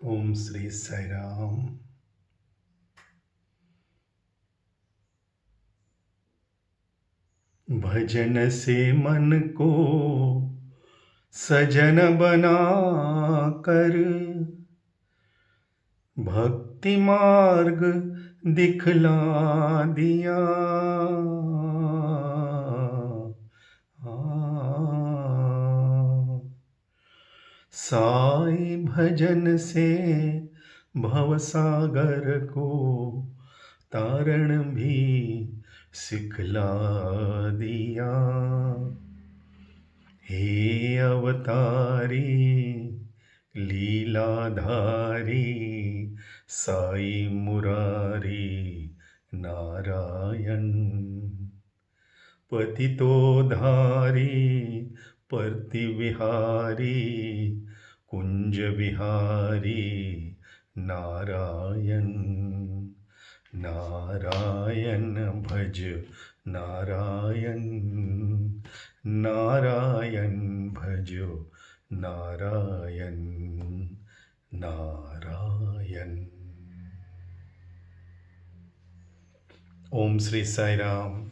ओम श्री साई राम। भजन से मन को सजन बना कर भक्ति मार्ग दिखला दिया। साई भजन से भवसागर को तारण भी सिखला दिया। हे अवतारी लीलाधारी साई मुरारी नारायण, पतितोद्धारी प्रतिविहारी कुंज विहारी नारायण। नारायण भज नारायण, नारायण भजो नारायण नारायण। ओम Shri Sai Ram.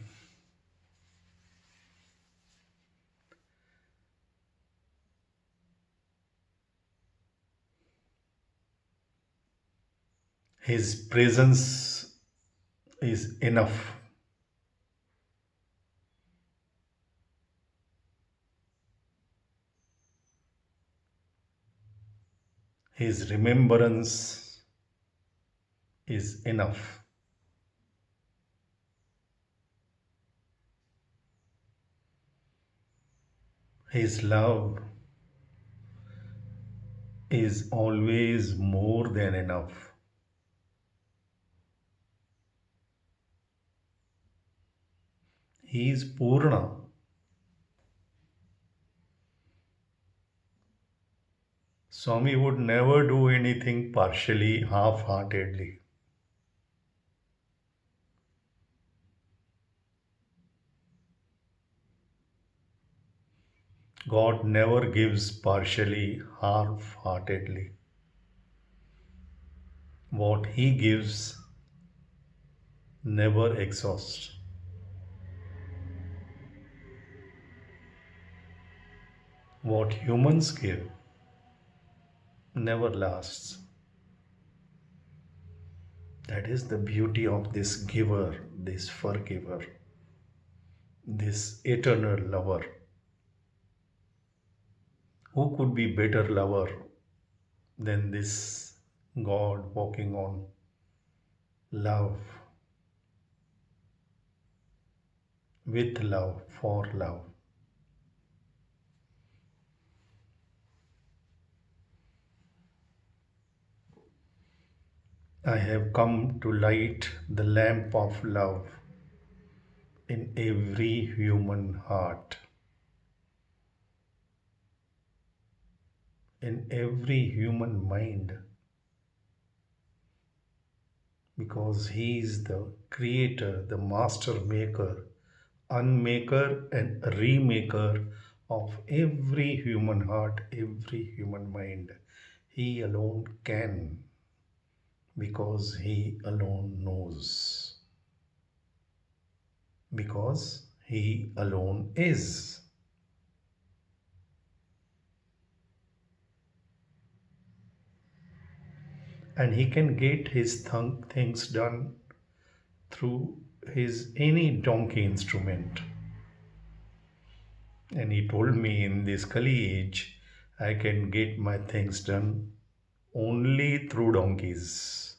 His presence is enough. His remembrance is enough. His love is always more than enough. He is Purna. Swami would never do anything partially, half-heartedly. God never gives partially, half-heartedly. What He gives never exhausts. What humans give never lasts. That is the beauty of this giver, this forgiver, this eternal lover. Who could be better lover than this God walking on love, with love, for love? I have come to light the lamp of love in every human heart, in every human mind, because He is the creator, the master maker, unmaker and remaker of every human heart, every human mind. He alone can, because He alone knows, because He alone is. And He can get His things done through His any donkey instrument. And He told me, in this Kali age, I can get my things done only through donkeys.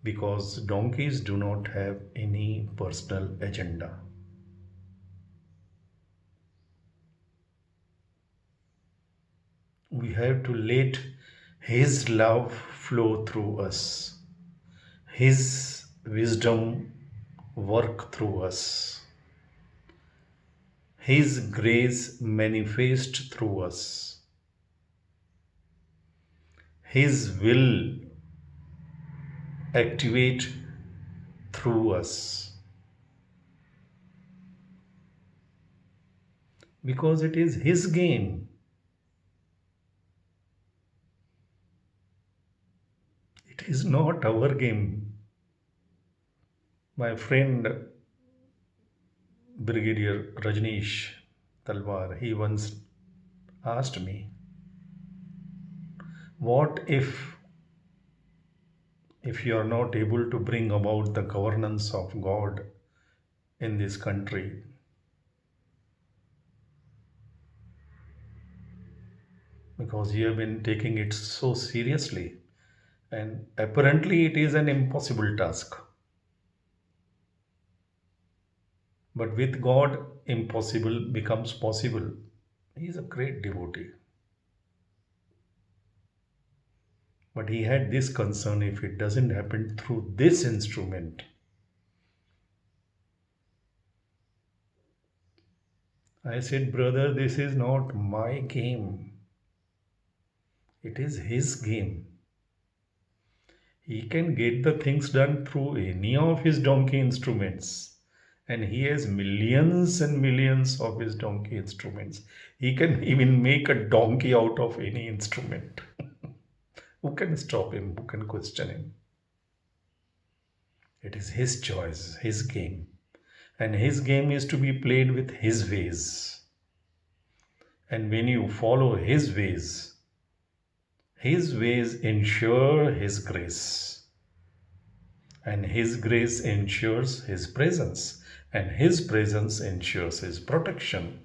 Because donkeys do not have any personal agenda. We have to let His love flow through us, His wisdom work through us, His grace manifest through us, His will activate through us. Because it is His game. It is not our game. My friend Brigadier Rajneesh Talwar, he once asked me, what if you are not able to bring about the governance of God in this country? Because you have been taking it so seriously, and apparently it is an impossible task. But with God, impossible becomes possible. He is a great devotee. But he had this concern, if it doesn't happen through this instrument. I said, brother, this is not my game, it is his game. He can get the things done through any of his donkey instruments. And he has millions and millions of his donkey instruments. He can even make a donkey out of any instrument. Who can stop him? Who can question him? It is his choice, his game. And his game is to be played with his ways. And when you follow his ways ensure his grace. And his grace ensures his presence. And his presence ensures his protection.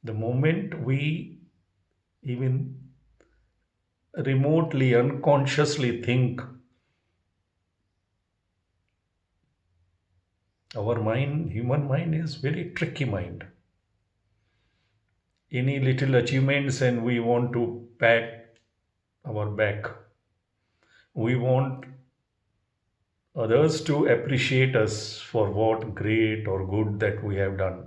The moment we even remotely, unconsciously think, our mind, human mind is very tricky mind. Any little achievements and we want to pat our back. We want others to appreciate us for what great or good that we have done.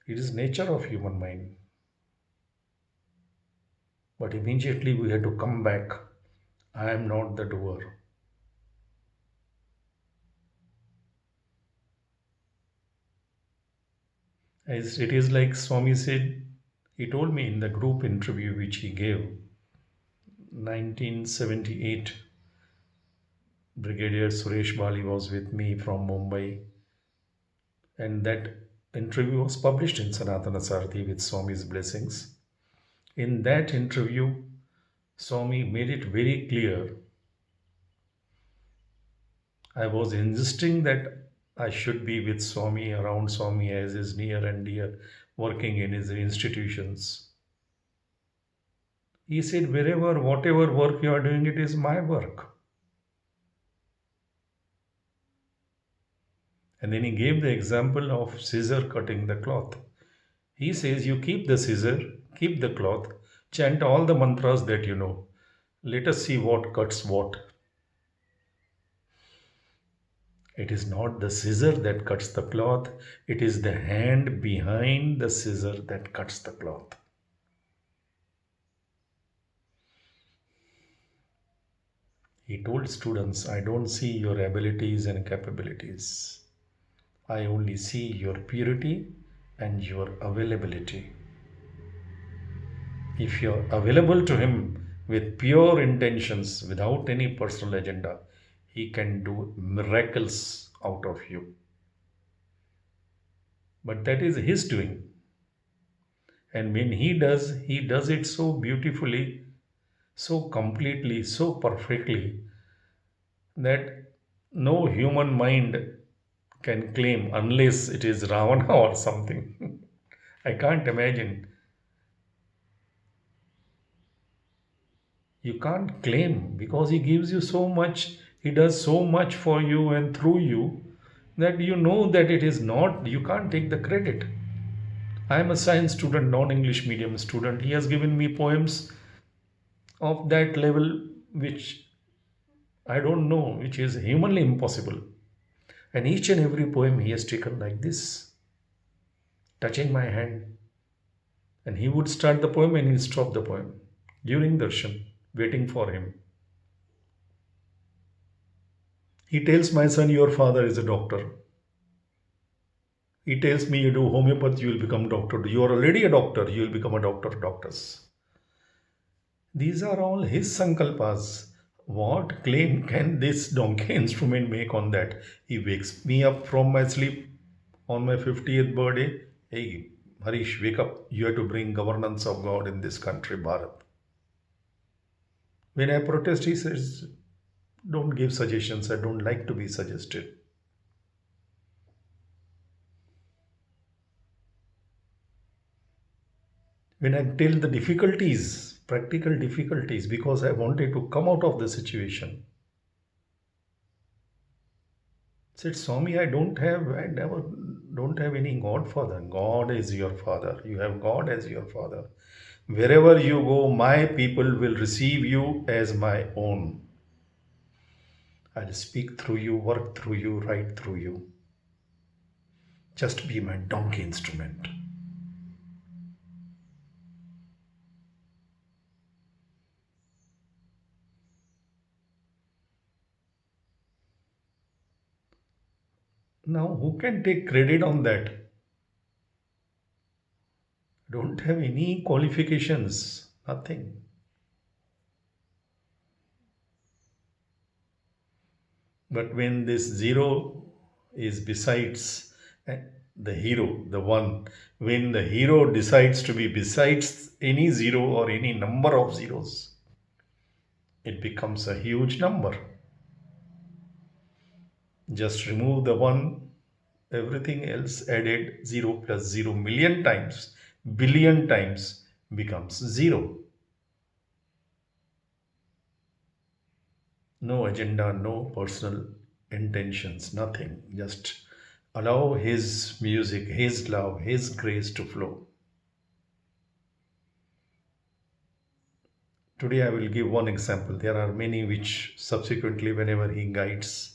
It is nature of human mind. But immediately we have to come back. I am not the doer. As it is like Swami said, he told me in the group interview which he gave, 1978, Brigadier Suresh Bali was with me from Mumbai, and that interview was published in Sanatana Sarthi with Swami's blessings. In that interview, Swami made it very clear. I was insisting that I should be with Swami, around Swami as is near and dear, working in his institutions. He said, wherever, whatever work you are doing, it is my work. And then he gave the example of scissor cutting the cloth. He says, you keep the scissor, keep the cloth, chant all the mantras that you know. Let us see what cuts what. It is not the scissor that cuts the cloth, it is the hand behind the scissor that cuts the cloth. He told students, I don't see your abilities and capabilities. I only see your purity and your availability. If you're available to Him with pure intentions, without any personal agenda, He can do miracles out of you. But that is His doing. And when He does it so beautifully, so completely, so perfectly, that no human mind can claim unless it is Ravana or something. I can't imagine. You can't claim because he gives you so much, he does so much for you and through you that you know that it is not, you can't take the credit. I am a science student, non English medium student. He has given me poems of that level which I don't know, which is humanly impossible. And each and every poem he has taken like this, touching my hand. And he would start the poem and he'd stop the poem during darshan, waiting for him. He tells my son, your father is a doctor. He tells me, you do homeopathy, you will become doctor. You are already a doctor, you will become a doctor of doctors. These are all his sankalpas. What claim can this donkey instrument make on that? He wakes me up from my sleep on my 50th birthday. Hey, Harish, wake up. You have to bring governance of God in this country, Bharat. When I protest, he says, don't give suggestions. I don't like to be suggested. When I tell the difficulties, practical difficulties, because I wanted to come out of the situation, said, Swami, I never don't have any godfather. God is your father. You have God as your father. Wherever you go, my people will receive you as my own. I'll speak through you, work through you, write through you. Just be my donkey instrument. Now, who can take credit on that? Don't have any qualifications, nothing. But when this zero is besides the hero, the one, when the hero decides to be besides any zero or any number of zeros, it becomes a huge number. Just remove the one, everything else added 0 plus 0 million times, billion times becomes zero. No agenda, no personal intentions, nothing. Just allow His music, His love, His grace to flow. Today, I will give one example. There are many which subsequently, whenever He guides,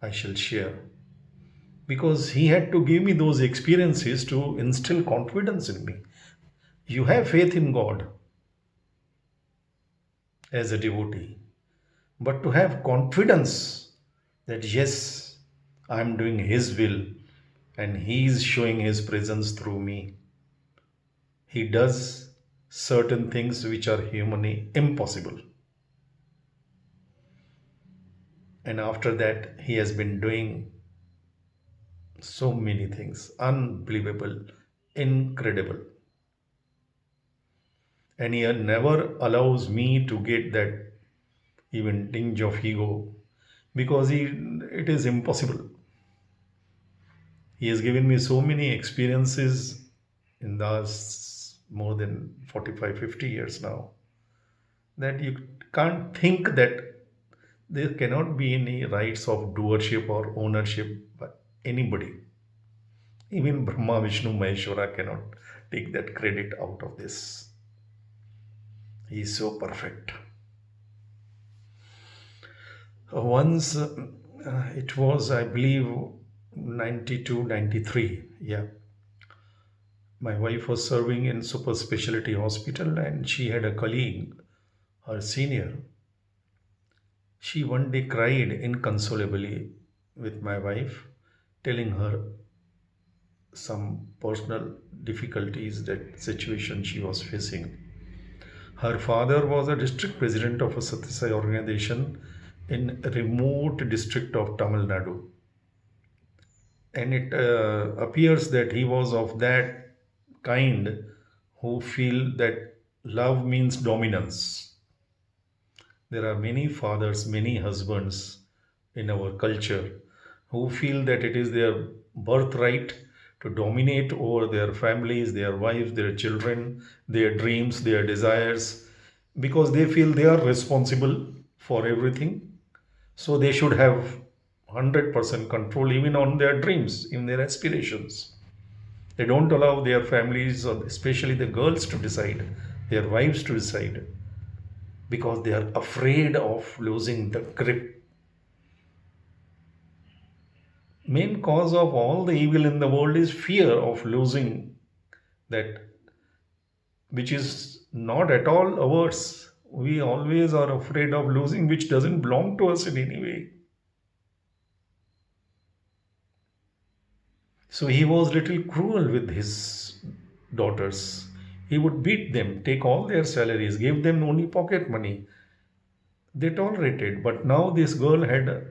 I shall share. Because He had to give me those experiences to instill confidence in me. You have faith in God as a devotee, but to have confidence that yes, I am doing His will and He is showing His presence through me. He does certain things which are humanly impossible. And after that, He has been doing so many things unbelievable, incredible. And He never allows me to get that even tinge of ego because it is impossible. He has given me so many experiences in the more than 45, 50 years now that you can't think that there cannot be any rights of doership or ownership by anybody. Even Brahma, Vishnu, Maheshwara cannot take that credit out of this. He is so perfect. Once it was, I believe, 92, 93. Yeah. My wife was serving in super specialty hospital and she had a colleague, her senior. She one day cried inconsolably with my wife, telling her some personal difficulties, that situation she was facing. Her father was a district president of a Satyasai organization in a remote district of Tamil Nadu. And it appears that he was of that kind who feel that love means dominance. There are many fathers, many husbands in our culture who feel that it is their birthright to dominate over their families, their wives, their children, their dreams, their desires, because they feel they are responsible for everything. So they should have 100% control even on their dreams, in their aspirations. They don't allow their families, or especially the girls, to decide, their wives to decide, because they are afraid of losing the grip. Main cause of all the evil in the world is fear of losing that which is not at all ours. We always are afraid of losing which doesn't belong to us in any way. So he was little cruel with his daughters. He would beat them, take all their salaries, give them only pocket money. They tolerated. But now this girl had a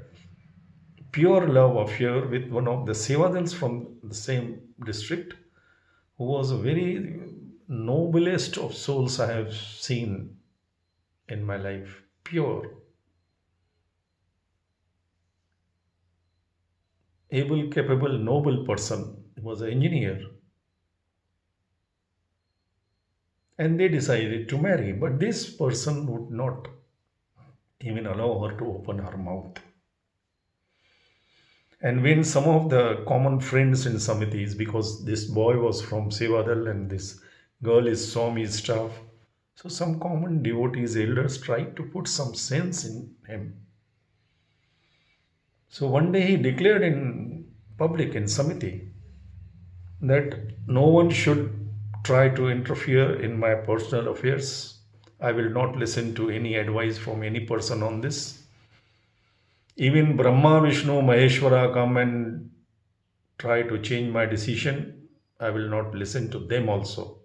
pure love affair with one of the Sevadals from the same district, who was a very noblest of souls I have seen in my life. Pure, able, capable, noble person. He was an engineer. And they decided to marry. But this person would not even allow her to open her mouth. And when some of the common friends in Samitis, because this boy was from Sevadal and this girl is Swami's staff, so some common devotees, elders tried to put some sense in him. So one day he declared in public, in Samiti, that no one should try to interfere in my personal affairs. I will not listen to any advice from any person on this. Even Brahma, Vishnu, Maheshwara come and try to change my decision. I will not listen to them also.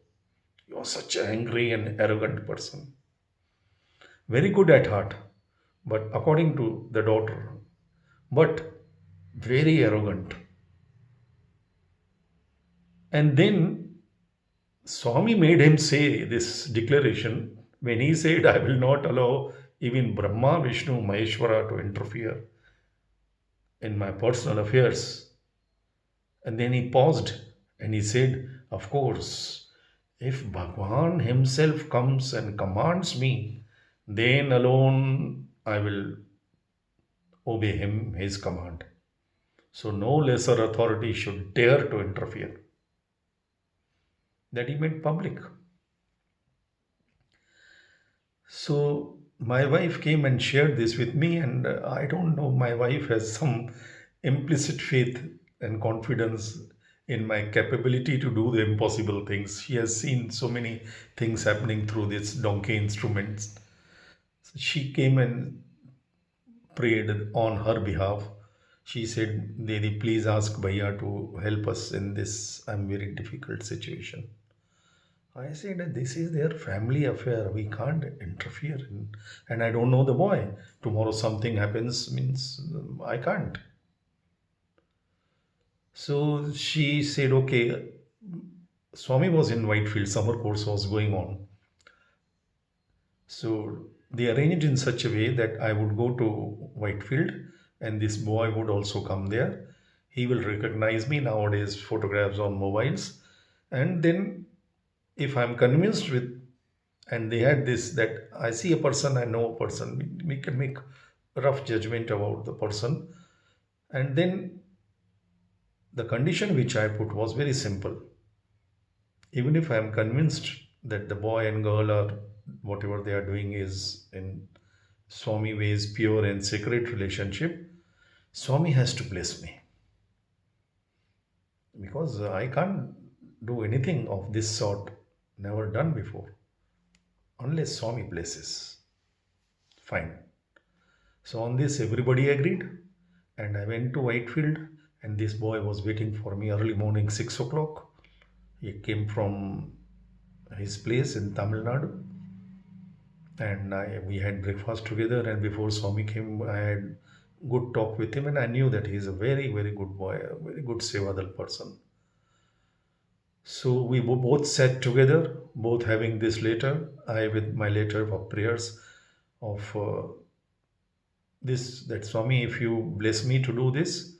You are such an angry and arrogant person. Very good at heart, but according to the daughter, but very arrogant. And then Swami made him say this declaration when he said, I will not allow even Brahma, Vishnu, Maheshwara to interfere in my personal affairs. And then he paused and he said, of course, if Bhagwan himself comes and commands me, then alone I will obey him, his command. So no lesser authority should dare to interfere. That he made public. So my wife came and shared this with me, and I don't know, my wife has some implicit faith and confidence in my capability to do the impossible things. She has seen so many things happening through these donkey instruments. So she came and prayed on her behalf. She said, Dedi, please ask Bhaiya to help us in this very difficult situation. I said, this is their family affair. We can't interfere in, and I don't know the boy. Tomorrow something happens means I can't. So she said, okay. Swami was in Whitefield, summer course was going on. So they arranged in such a way that I would go to Whitefield and this boy would also come there. He will recognize me nowadays, photographs on mobiles. And then if I'm convinced with, and they had this, that I see a person, I know a person, we can make rough judgment about the person. And then the condition which I put was very simple. Even if I am convinced that the boy and girl are whatever they are doing is in Swami ways pure and sacred relationship, Swami has to bless me because I can't do anything of this sort, never done before, unless Swami blesses. Fine. So on this, everybody agreed, and I went to Whitefield, and this boy was waiting for me early morning, 6 o'clock. He came from his place in Tamil Nadu, and we had breakfast together. And before Swami came, I had good talk with him, and I knew that he is a very, very good boy, a very good Sevadal person. So we both sat together, both having this letter. I with my letter of prayers of this, that Swami, if you bless me to do this,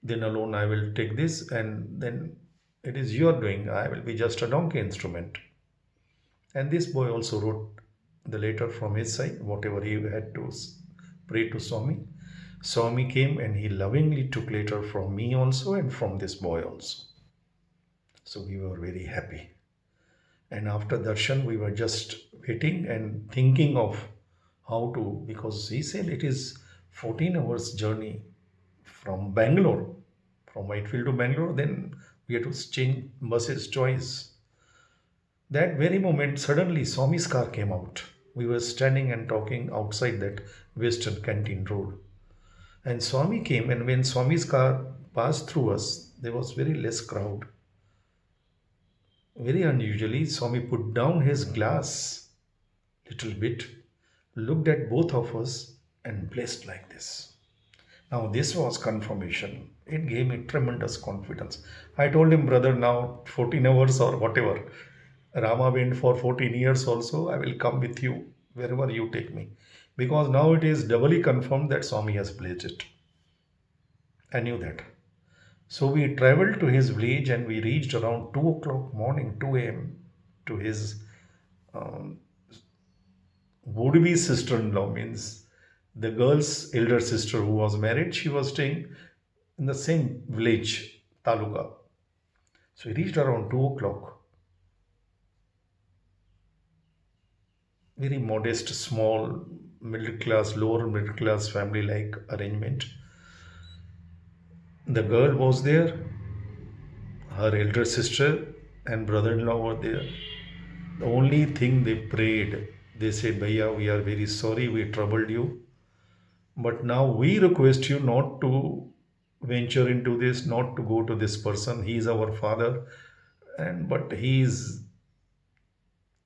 then alone I will take this, and then it is your doing. I will be just a donkey instrument. And this boy also wrote the letter from his side, whatever he had to pray to Swami. Swami came and he lovingly took letter from me also and from this boy also. So we were very happy. And after darshan, we were just waiting and thinking of how to, because he said it is 14 hours journey from Bangalore, from Whitefield to Bangalore, then we had to change buses twice. That very moment, suddenly Swami's car came out. We were standing and talking outside that Western Canteen Road. And Swami came, and when Swami's car passed through us, there was very less crowd. Very unusually, Swami put down his glass little bit, looked at both of us, and blessed like this. Now, this was confirmation. It gave me tremendous confidence. I told him, brother, now 14 hours or whatever. Rama went for 14 years also. I will come with you wherever you take me. Because now it is doubly confirmed that Swami has blessed it. I knew that. So we traveled to his village and we reached around 2 o'clock morning, 2 a.m. to his um, would-be sister-in-law, means the girl's elder sister who was married. She was staying in the same village, Taluka. So we reached around 2 o'clock. Very modest, small, middle class, lower middle class family like arrangement. The girl was there, her elder sister and brother in law were there. The only thing they prayed, they said, Bhaiya, we are very sorry we troubled you. But now we request you not to venture into this, not to go to this person. He is our father, and but he is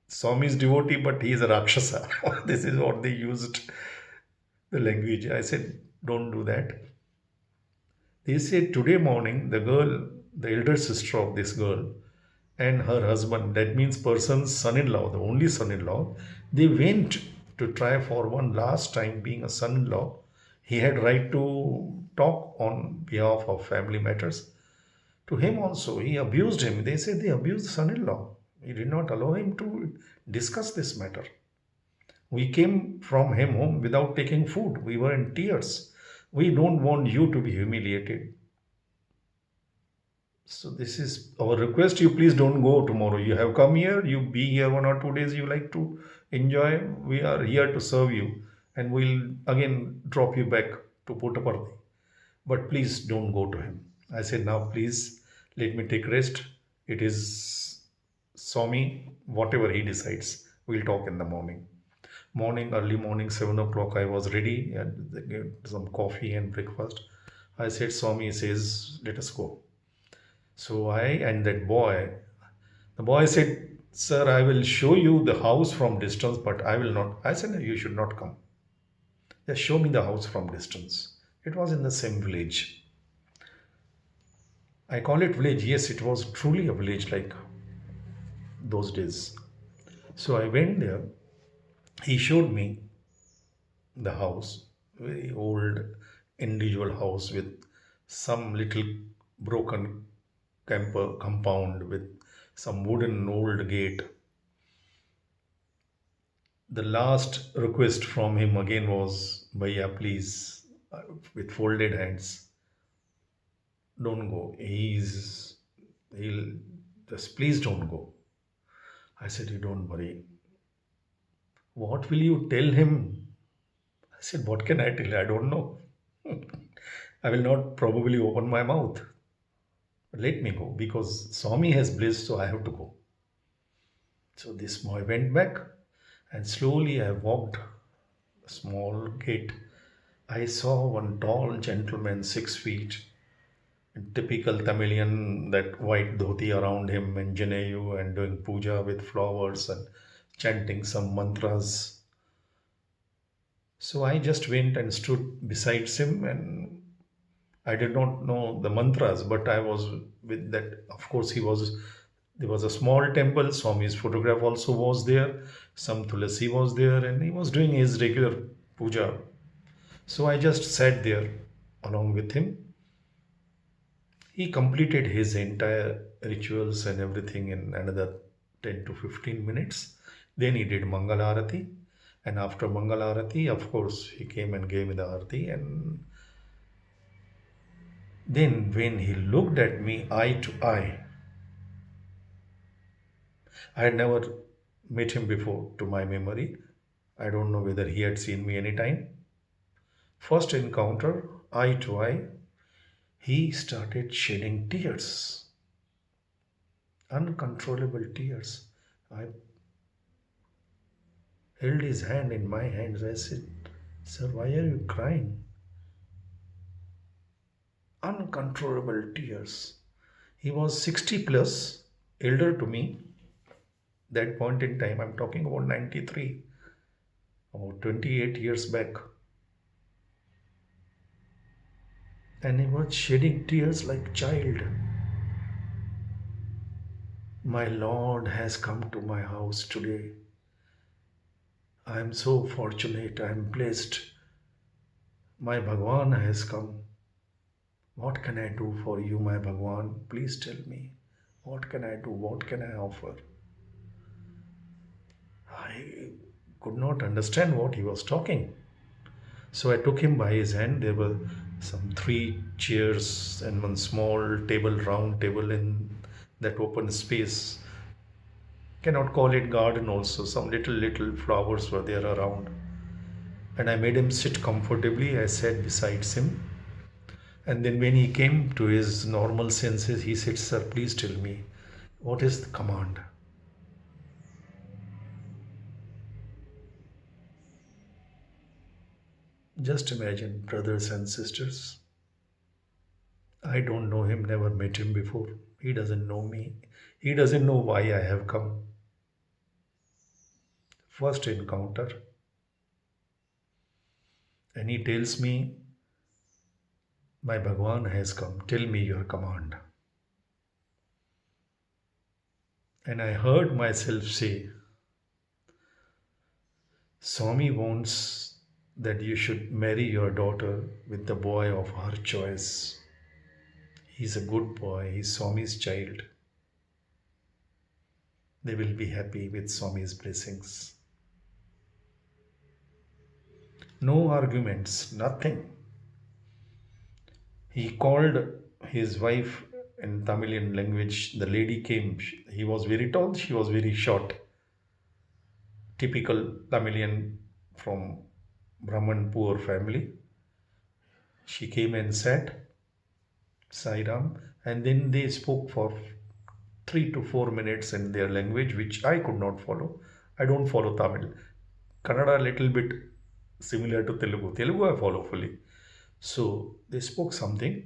Swami's devotee, but he is a Rakshasa. This is what they used the language. I said, don't do that. They said today morning, the girl, the elder sister of this girl, and her husband, that means person's son-in-law, the only son-in-law, they went to try for one last time. Being a son-in-law, he had right to talk on behalf of family matters. To him also, he abused him. They said they abused son-in-law. He did not allow him to discuss this matter. We came from him home without taking food. We were in tears. We don't want you to be humiliated. So this is our request. You please don't go tomorrow. You have come here. You be here 1 or 2 days. You like to enjoy. We are here to serve you, and we'll again drop you back to Puttaparthi. But please don't go to him. I said, now please let me take rest. It is Swami. Whatever he decides, we'll talk in the morning. Early morning, 7 o'clock. I was ready and get some coffee and breakfast. I said, Swami says, let us go. So I and that boy, the boy said, Sir, I will show you the house from distance, but I will not. I said, no, you should not come. Just show me the house from distance. It was in the same village. I call it village. Yes, it was truly a village like those days. So I went there. He showed me the house, very old individual house with some little broken camper compound with some wooden old gate. The last request from him again was, Bhaiya, please, with folded hands, don't go. He'll just please don't go. I said, you don't worry. What will you tell him? I said, what can I tell? I don't know. I will not probably open my mouth. Let me go because Swami has blessed, so I have to go. So this boy went back, and slowly I walked a small gate. I saw one tall gentleman, 6 feet, typical Tamilian, that white dhoti around him, and Janeyu, and doing puja with flowers and chanting some mantras. So I just went and stood beside him, and I did not know the mantras, but I was with that. Of course, there was a small temple. Swami's photograph also was there. Some tulasi was there, and he was doing his regular puja. So I just sat there along with him. He completed his entire rituals and everything in another 10 to 15 minutes. Then he did Mangalarati. And after Mangalarati, of course, he came and gave me the Arati. And then when he looked at me eye to eye, I had never met him before to my memory. I don't know whether he had seen me any time. First encounter, eye to eye, he started shedding tears, uncontrollable tears. I held his hand in my hands. I said, Sir, why are you crying? Uncontrollable tears. He was 60 plus, elder to me. That point in time, I'm talking about 93, about 28 years back. And he was shedding tears like a child. My Lord has come to my house today. I am so fortunate, I am blessed. My Bhagwan has come. What can I do for you, my Bhagwan? Please tell me. What can I do? What can I offer? I could not understand what he was talking. So I took him by his hand. There were some three chairs and one small table, round table in that open space. Cannot call it garden also. Some little flowers were there around. And I made him sit comfortably. I sat beside him. And then when he came to his normal senses, he said, Sir, please tell me, what is the command? Just imagine, brothers and sisters. I don't know him, never met him before. He doesn't know me. He doesn't know why I have come. First encounter. And he tells me, my Bhagwan has come. Tell me your command. And I heard myself say, Swami wants that you should marry your daughter with the boy of her choice. He's a good boy. He's Swami's child. They will be happy with Swami's blessings. No arguments, nothing. He called his wife in Tamilian language. The lady came. He was very tall, she was very short. Typical Tamilian from Brahman poor family. She came and sat, Sai Ram, and then they spoke for 3 to 4 minutes in their language, which I could not follow. I don't follow Tamil. Kannada a little bit similar to Telugu. Telugu I follow fully. So they spoke something,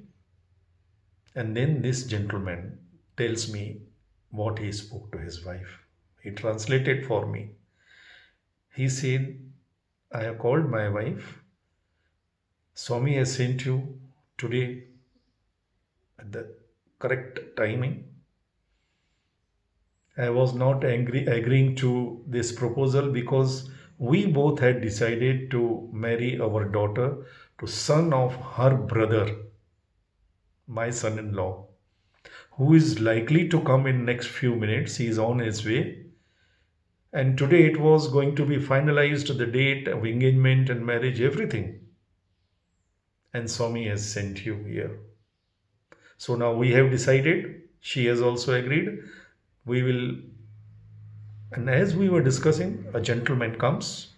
and then this gentleman tells me what he spoke to his wife. He translated for me. He said, I have called my wife. Swami has sent you today at the correct timing. I was not agreeing to this proposal because we both had decided to marry our daughter to son of her brother, my son-in-law, who is likely to come in next few minutes. He is on his way. And today it was going to be finalized, the date of engagement and marriage, everything. And Swami has sent you here. So now we have decided, she has also agreed, we will, and as we were discussing, a gentleman comes.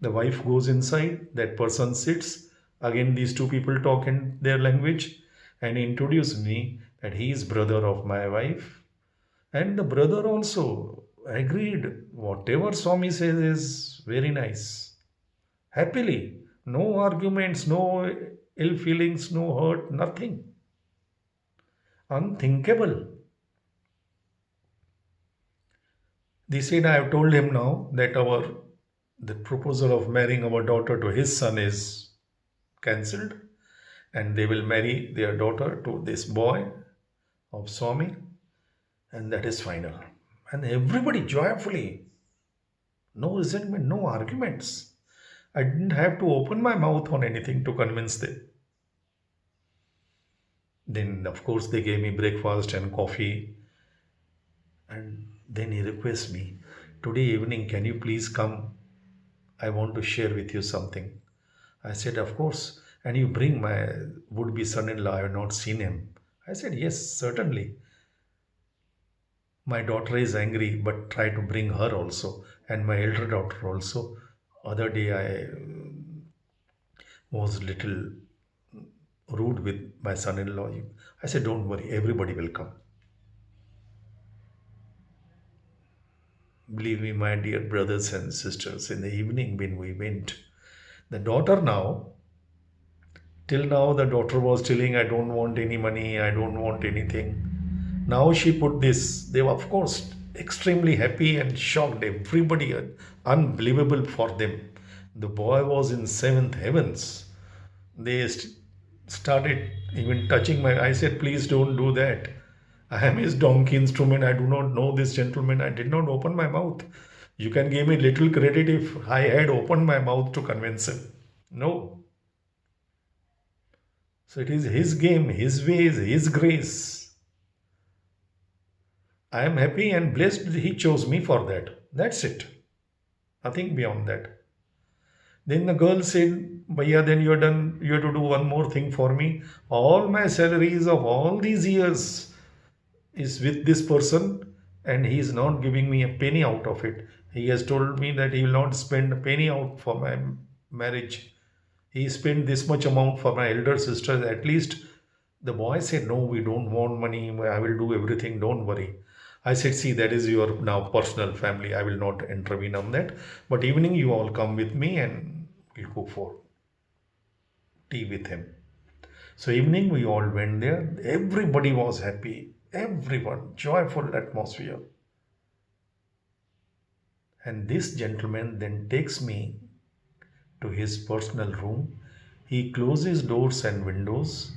The wife goes inside, that person sits. Again, these two people talk in their language and introduce me that he is brother of my wife. And the brother also agreed. Whatever Swami says is very nice. Happily. No arguments, no ill feelings, no hurt, nothing. Unthinkable. They said, I have told him now that the proposal of marrying our daughter to his son is cancelled, and they will marry their daughter to this boy of Swami, and that is final. And everybody joyfully, no resentment, no arguments. I didn't have to open my mouth on anything to convince them. Then, of course, they gave me breakfast and coffee. And then he requests me, today evening, can you please come? I want to share with you something. I said, of course. And you bring my would-be son-in-law. I have not seen him. I said, yes, certainly. My daughter is angry, but try to bring her also. And my elder daughter also. Other day I was little rude with my son-in-law. I said, don't worry, everybody will come. Believe me, my dear brothers and sisters, in the evening when we went, the daughter now, till now the daughter was telling, I don't want any money, I don't want anything. Now she put this. They were, of course, extremely happy and shocked. Everybody, unbelievable for them. The boy was in seventh heavens. They started even touching my. I said, please don't do that. I am his donkey instrument. I do not know this gentleman. I did not open my mouth. You can give me little credit if I had opened my mouth to convince him. No. So it is his game, his ways, his grace. I am happy and blessed he chose me for that. That's it. Nothing beyond that. Then the girl said, Bhaiya, then you're done. You have to do one more thing for me. All my salaries of all these years is with this person, and he is not giving me a penny out of it. He has told me that he will not spend a penny out for my marriage. He spent this much amount for my elder sister. At least the boy said, no, we don't want money. I will do everything. Don't worry. I said, see, that is your now personal family. I will not intervene on that. But evening, you all come with me and we'll go for tea with him. So evening, we all went there. Everybody was happy. Everyone, joyful atmosphere. And this gentleman then takes me to his personal room. He closes doors and windows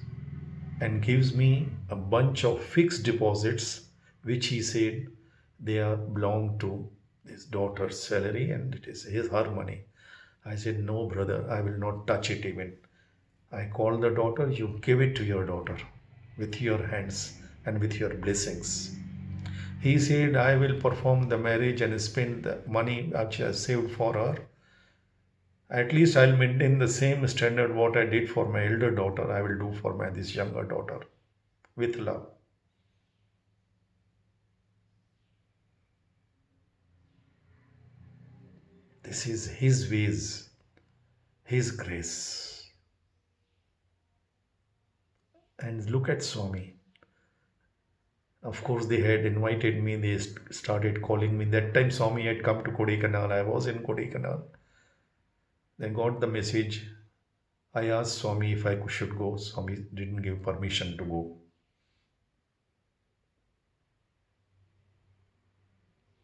and gives me a bunch of fixed deposits, which he said they are belong to his daughter's salary and it is her money. I said, no, brother, I will not touch it even. I called the daughter, you give it to your daughter with your hands and with your blessings. He said, I will perform the marriage and spend the money which I saved for her. At least I'll maintain the same standard what I did for my elder daughter, I will do for my this younger daughter with love. This is his ways, his grace. And look at Swami. Of course, they had invited me. They started calling me. That time, Swami had come to Kodaikanal. I was in Kodaikanal. Then got the message. I asked Swami if I should go. Swami didn't give permission to go.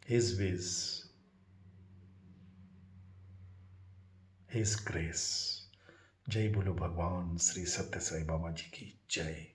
His ways, His grace. Jai Bolo Bhagwan Sri Satya Sai Baba Ji ki Jai.